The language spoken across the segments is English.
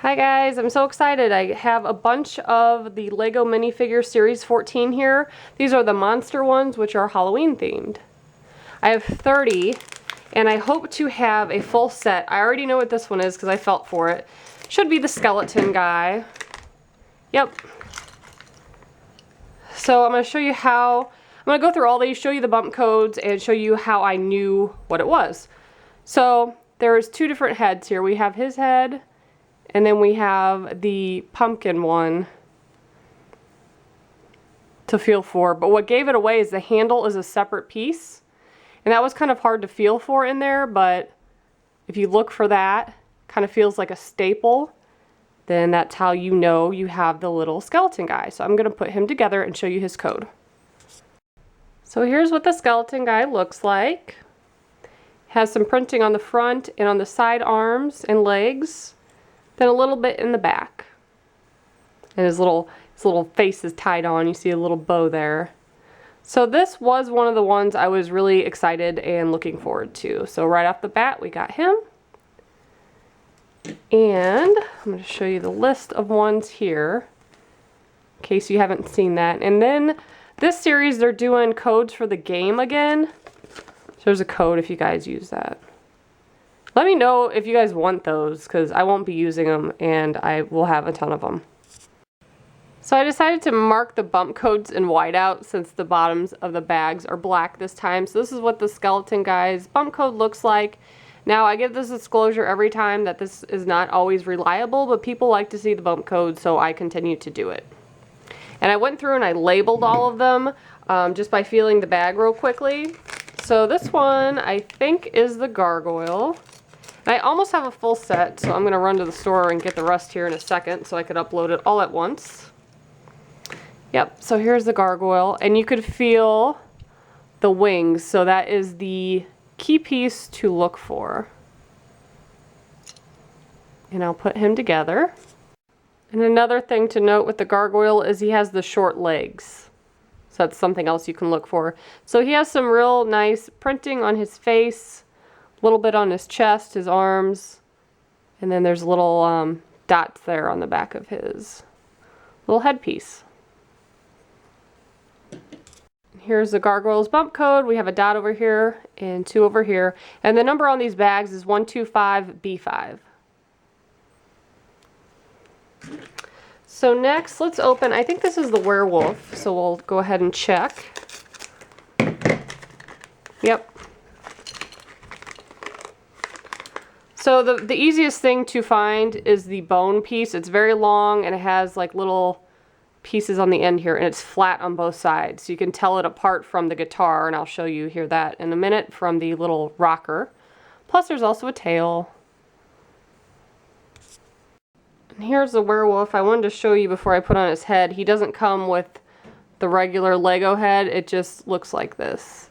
Hi guys, I'm so excited. I have a bunch of the Lego minifigure series 14 here. These are the monster ones, which are Halloween themed. I have 30 and I hope to have a full set. I already know what this one is because I felt for it. Should be the skeleton guy. Yep. So I'm going to show you how, I'm going to go through all these, show you the bump codes, and show you how I knew what it was. So there's two different heads here. We have his head, and then we have the pumpkin one to feel for. But what gave it away is the handle is a separate piece. And that was kind of hard to feel for in there, but if you look for that, kind of feels like a staple, then that's how you know you have the little skeleton guy. So I'm going to put him together and show you his code. So here's what the skeleton guy looks like. Has some printing on the front and on the side arms and legs. Then a little bit in the back. And his little face is tied on. You see a little bow there. So this was one of the ones I was really excited and looking forward to. So right off the bat, we got him. And I'm going to show you the list of ones here, in case you haven't seen that. And then this series, they're doing codes for the game again. So there's a code if you guys use that. Let me know if you guys want those, because I won't be using them, and I will have a ton of them. So I decided to mark the bump codes in whiteout since the bottoms of the bags are black this time. So this is what the skeleton guy's bump code looks like. Now I give this disclosure every time that this is not always reliable, but people like to see the bump code, so I continue to do it. And I went through and I labeled all of them just by feeling the bag real quickly. So this one I think is the Gargoyle. I almost have a full set, so I'm going to run to the store and get the rest here in a second so I could upload it all at once. Yep, so here's the Gargoyle, and you could feel the wings, so that is the key piece to look for. And I'll put him together. And another thing to note with the Gargoyle is he has the short legs. So that's something else you can look for. So he has some real nice printing on his face, a little bit on his chest, his arms, and then there's little dots there on the back of his little headpiece. Here's the Gargoyle's bump code. We have a dot over here and 2 over here. And the number on these bags is 125B5. So next, let's open, I think this is the Werewolf, so we'll go ahead and check. Yep. So the easiest thing to find is the bone piece. It's very long and it has like little pieces on the end here, and it's flat on both sides. So you can tell it apart from the guitar, and I'll show you here that in a minute, from the little rocker. Plus there's also a tail. And here's the Werewolf. I wanted to show you before I put on his head. He doesn't come with the regular Lego head. It just looks like this,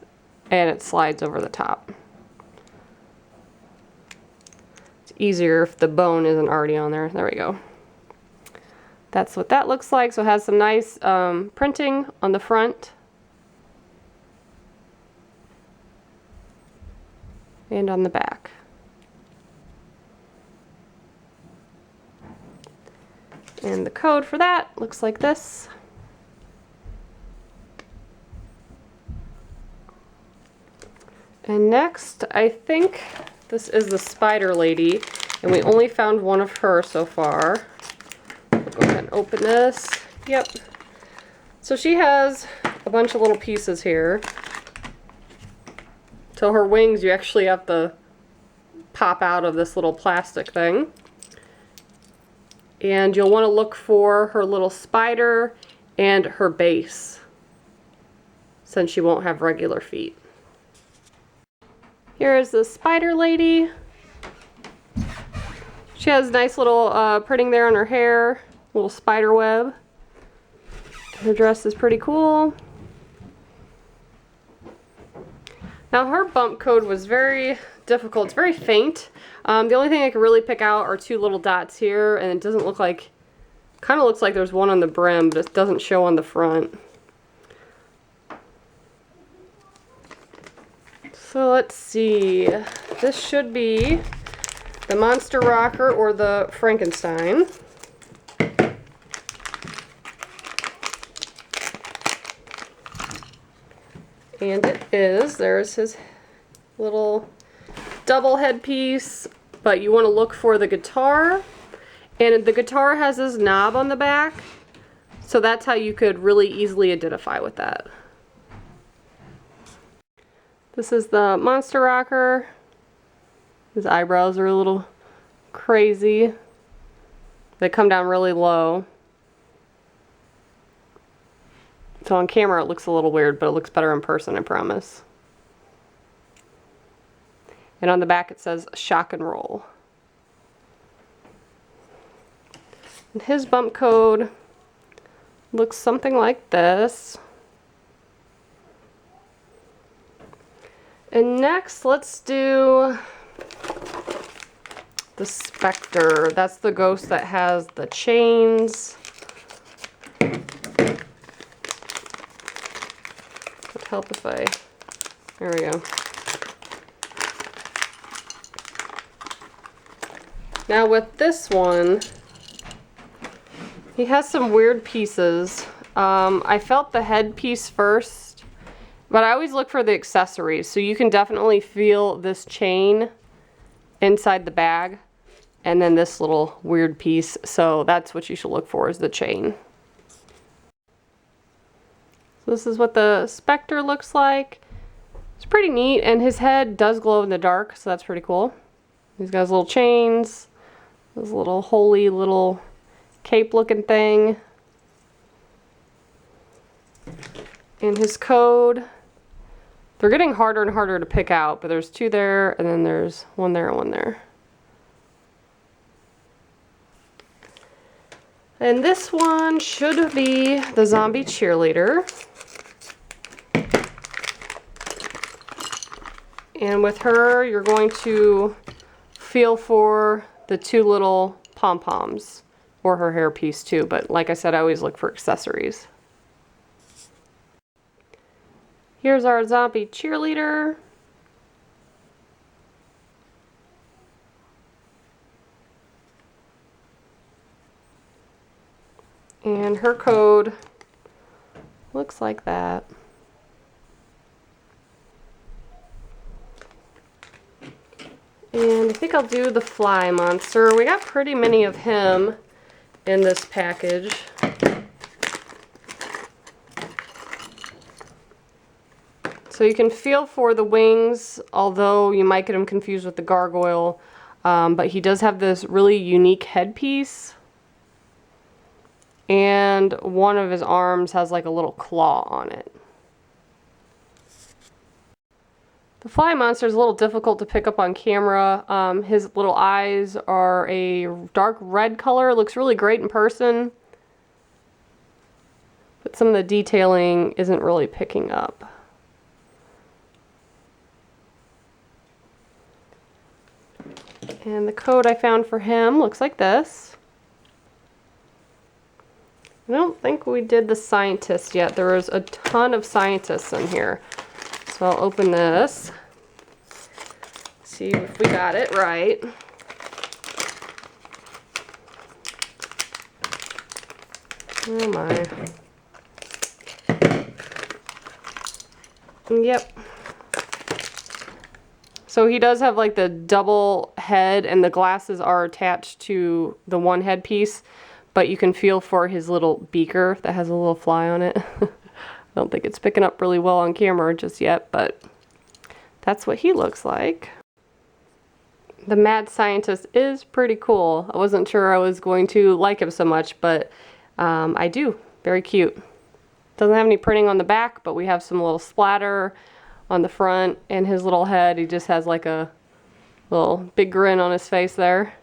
and it slides over the top. Easier if the bone isn't already on there. There we go. That's what that looks like. So it has some nice printing on the front and on the back. And the code for that looks like this. And next, I think this is the Spider Lady, and we only found one of her so far. We'll go ahead and open this. Yep. So she has a bunch of little pieces here. So her wings, you actually have to pop out of this little plastic thing. And you'll want to look for her little spider and her base, since she won't have regular feet. Here is the Spider Lady. She has nice little printing there on her hair, little spider web. Her dress is pretty cool. Now her bump code was very difficult. It's very faint. The only thing I could really pick out are 2 little dots here, and it doesn't look like, kind of looks like there's one on the brim, but it doesn't show on the front. So let's see. This should be the Monster Rocker or the Frankenstein. And it is, there's his little double headpiece, but you want to look for the guitar. And the guitar has this knob on the back, so that's how you could really easily identify with that. This is the Monster Rocker. His eyebrows are a little crazy. They come down really low. So on camera it looks a little weird, but it looks better in person, I promise. And on the back it says shock and roll. And his bump code looks something like this. And next, let's do the Spectre. That's the ghost that has the chains. Would help if I, there we go. Now with this one, he has some weird pieces. I felt the headpiece first, but I always look for the accessories. So you can definitely feel this chain inside the bag, and then this little weird piece. So that's what you should look for, is the chain. So this is what the Spectre looks like. It's pretty neat, and his head does glow in the dark, so that's pretty cool. He's got his little chains, this little holy little cape looking thing, and his code. They're getting harder and harder to pick out, but there's 2 there, and then there's 1 there and 1 there. And this one should be the zombie cheerleader. And with her, you're going to feel for the 2 little pom-poms, or her hairpiece too, but like I said, I always look for accessories. Here's our zombie cheerleader. And her code looks like that. And I think I'll do the fly monster. We got pretty many of him in this package. So you can feel for the wings, although you might get him confused with the gargoyle. But he does have this really unique headpiece. And one of his arms has like a little claw on it. The fly monster is a little difficult to pick up on camera. His little eyes are a dark red color. It looks really great in person. But some of the detailing isn't really picking up. And the code I found for him looks like this. I don't think we did the scientist yet. There was a ton of scientists in here. So I'll open this. See if we got it right. Oh my. Yep. So he does have like the double head, and the glasses are attached to the one headpiece, but you can feel for his little beaker that has a little fly on it. I don't think it's picking up really well on camera just yet, but that's what he looks like. The mad scientist is pretty cool. I wasn't sure I was going to like him so much, but I do. Very cute. Doesn't have any printing on the back, but we have some little splatter on the front, and his little head, he just has like a little big grin on his face there.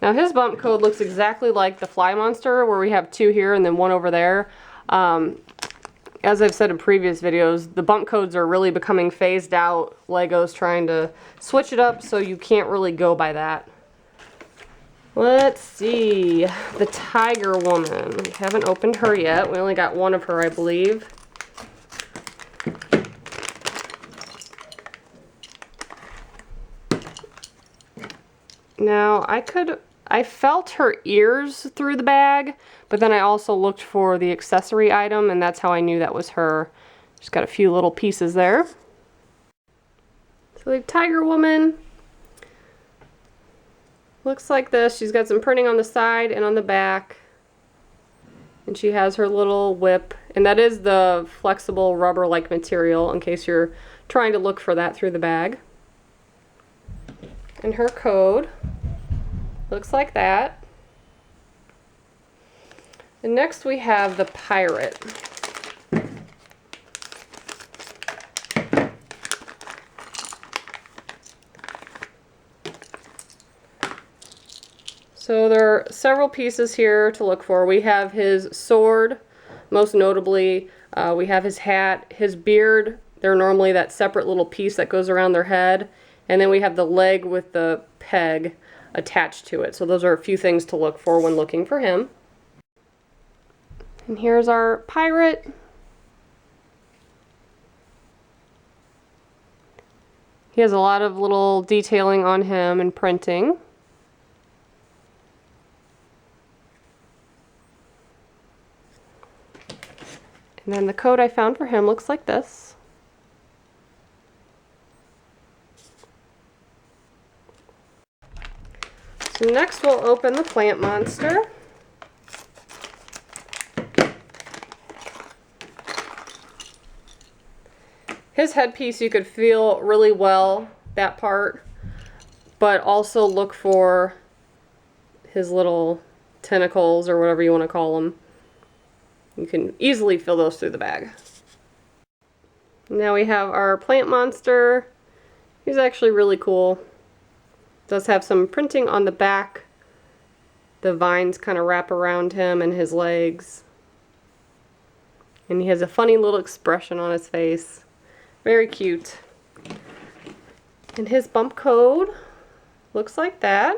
Now his bump code looks exactly like the fly monster, where we have 2 here and then 1 over there. As I've said in previous videos, the bump codes are really becoming phased out. Lego's trying to switch it up, so you can't really go by that. Let's see, the Tiger Woman. We haven't opened her yet. We only got 1 of her, I believe. Now I felt her ears through the bag, but then I also looked for the accessory item, and that's how I knew that was her. She's got a few little pieces there. So we have Tiger Woman. Looks like this. She's got some printing on the side and on the back. And she has her little whip, and that is the flexible rubber-like material in case you're trying to look for that through the bag. And her code looks like that. And next we have the pirate. So there are several pieces here to look for. We have his sword, most notably. We have his hat, his beard. They're normally that separate little piece that goes around their head. And then we have the leg with the peg attached to it. So those are a few things to look for when looking for him. And here's our pirate. He has a lot of little detailing on him and printing. And then the code I found for him looks like this. So next we'll open the plant monster. His headpiece you could feel really well, that part, but also look for his little tentacles or whatever you want to call them. You can easily feel those through the bag. Now we have our plant monster. He's actually really cool. Does have some printing on the back. The vines kind of wrap around him and his legs. And he has a funny little expression on his face. Very cute. And his bump code looks like that.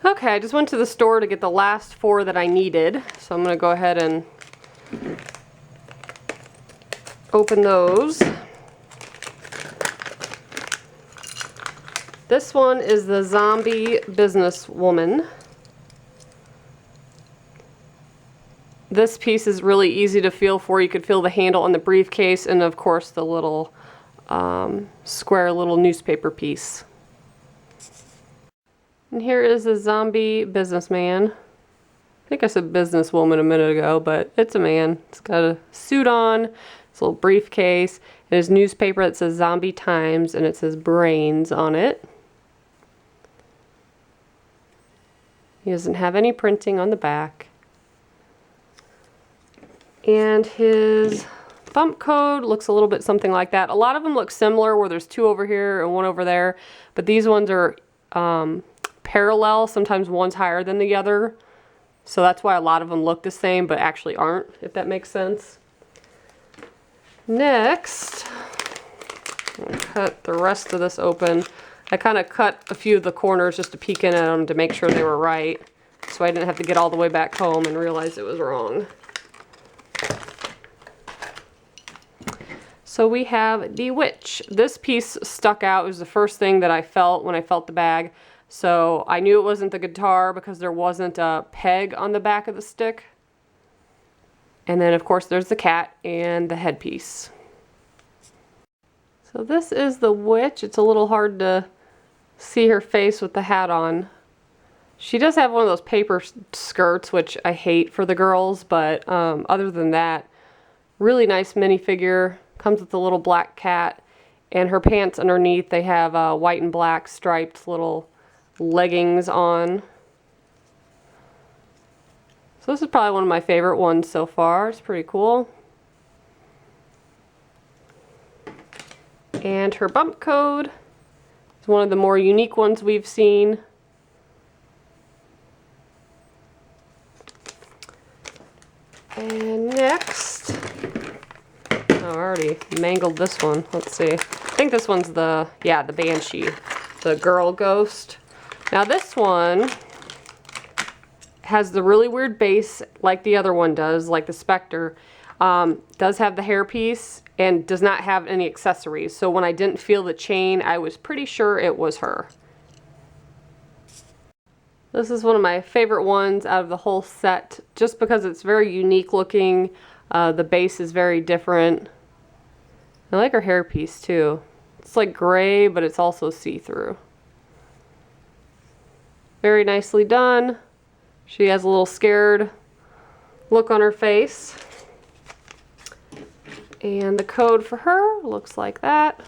Okay, I just went to the store to get the last 4 that I needed, so I'm going to go ahead and open those. This one is the Zombie Businesswoman. This piece is really easy to feel for. You could feel the handle on the briefcase and of course the little square little newspaper piece. And here is a zombie businessman. I think I said businesswoman a minute ago, but it's a man. It's got a suit on, it's a little briefcase, and his newspaper that says Zombie Times, and it says brains on it. He doesn't have any printing on the back. And his bump code looks a little bit something like that. A lot of them look similar where there's 2 over here and 1 over there, but these ones are parallel. Sometimes one's higher than the other. So that's why a lot of them look the same but actually aren't, if that makes sense. Next, I'm going to cut the rest of this open. I kind of cut a few of the corners just to peek in at them to make sure they were right, so I didn't have to get all the way back home and realize it was wrong. So we have the witch. This piece stuck out. It was the first thing that I felt when I felt the bag. So I knew it wasn't the guitar because there wasn't a peg on the back of the stick. And then of course there's the cat and the headpiece. So this is the witch. It's a little hard to see her face with the hat on. She does have one of those paper skirts, which I hate for the girls, but other than that, really nice minifigure. Comes with a little black cat, and her pants underneath, they have white and black striped little leggings on. So this is probably one of my favorite ones so far. It's pretty cool. And her bump code is one of the more unique ones we've seen. And next, oh, I already mangled this one. Let's see. I think this one's the Banshee, the girl ghost. Now this one has the really weird base like the other one does, like the Spectre. Does have the hairpiece, and does not have any accessories. So when I didn't feel the chain, I was pretty sure it was her. This is one of my favorite ones out of the whole set, just because it's very unique looking. The base is very different. I like her hairpiece too. It's like gray, but it's also see-through. Very nicely done. She has a little scared look on her face. And the code for her looks like that.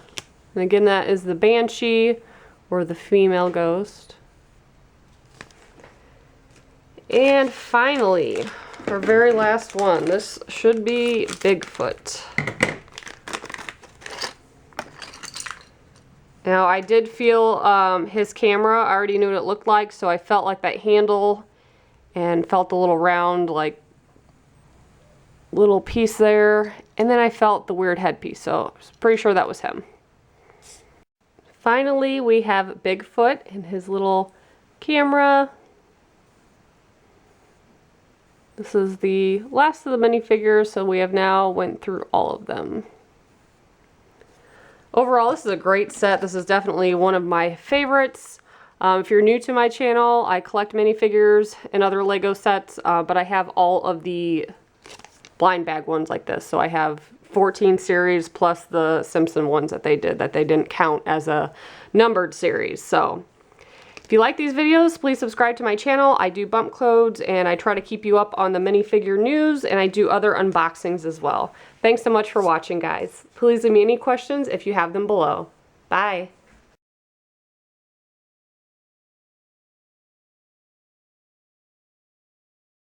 And again, that is the Banshee, or the female ghost. And finally, our very last one. This should be Bigfoot. Now, I did feel his camera. I already knew what it looked like, so I felt like that handle and felt the little round, like, little piece there. And then I felt the weird headpiece, so I was pretty sure that was him. Finally, we have Bigfoot and his little camera. This is the last of the minifigures, so we have now went through all of them. Overall, this is a great set. This is definitely one of my favorites. If you're new to my channel, I collect minifigures and other Lego sets, but I have all of the blind bag ones like this. So I have 14 series plus the Simpson ones that they didn't count as a numbered series. So if you like these videos, please subscribe to my channel. I do bump codes and I try to keep you up on the minifigure news, and I do other unboxings as well. Thanks so much for watching, guys. Please leave me any questions if you have them below. Bye.